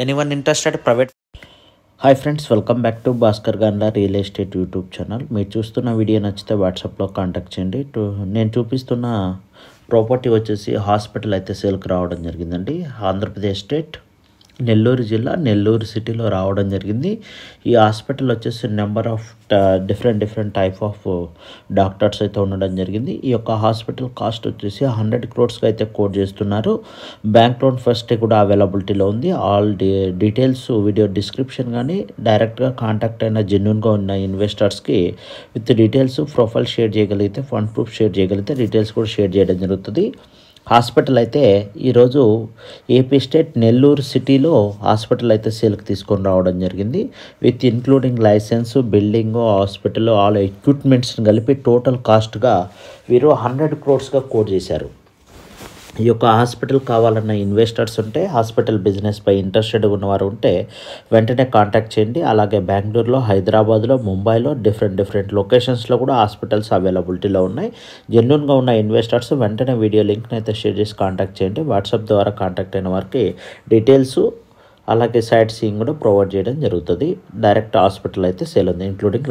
Anyone interested? Private. Hi friends, welcome back to Bhaskar Ganla real estate YouTube channel. మీరు చూస్తున్న video నచ్చితే వాట్సాప్లో contact చేయండి. నేను చూపిస్తున్న ప్రాపర్టీ వచ్చేసి హాస్పిటల్ అయితే సేల్కి రావడం జరిగిందండి. ఆంధ్రప్రదేశ్ స్టేట్ నెల్లూరు జిల్లా నెల్లూరు సిటీలో రావడం జరిగింది. ఈ హాస్పిటల్ వచ్చేసి number of different type of doctors అయితే ఉండడం జరిగింది. ఈ యొక్క హాస్పిటల్ కాస్ట్ వచ్చేసి 100 crores అయితే కోట్ చేస్తున్నారు. బ్యాంక్ లోన్ ఫస్ట్ కూడా అవైలబిలిటీలో ఉంది. ఆల్ డీటెయిల్స్ వీడియో డిస్క్రిప్షన్ కానీ డైరెక్ట్గా కాంటాక్ట్ అయిన జెన్యున్గా ఉన్న ఇన్వెస్టర్స్కి విత్ డీటెయిల్స్ ప్రొఫైల్ షేర్ చేయగలిగితే, ఫండ్ ప్రూఫ్ షేర్ చేయగలిగితే డీటెయిల్స్ కూడా షేర్ చేయడం జరుగుతుంది. హాస్పిటల్ అయితే ఈరోజు ఏపీ స్టేట్ నెల్లూరు సిటీలో హాస్పిటల్ అయితే సేల్కి తీసుకొని రావడం జరిగింది. With including licence, building, hospital all ఎక్విప్మెంట్స్ని కలిపి టోటల్ కాస్ట్గా వీరు 100 crores కోట్ చేశారు. ఈ యొక్క హాస్పిటల్ కావాలన్న ఇన్వెస్టర్స్ ఉంటే, హాస్పిటల్ బిజినెస్పై ఇంట్రెస్టెడ్ ఉన్నవారు ఉంటే వెంటనే కాంటాక్ట్ చేయండి. అలాగే బెంగళూరులో, హైదరాబాద్లో, ముంబైలో డిఫరెంట్ లొకేషన్స్లో కూడా హాస్పిటల్స్ అవైలబిలిటీలో ఉన్నాయి. జెన్యున్గా ఉన్న ఇన్వెస్టర్స్ వెంటనే వీడియో లింక్ని అయితే షేర్ చేసి కాంటాక్ట్ చేయండి. వాట్సాప్ ద్వారా కాంటాక్ట్ అయిన వారికి డీటెయిల్స్ అలాగే సైట్ సీయింగ్ కూడా ప్రొవైడ్ చేయడం జరుగుతుంది. డైరెక్ట్ హాస్పిటల్ అయితే సేల్ ఉంది, ఇంక్లూడింగ్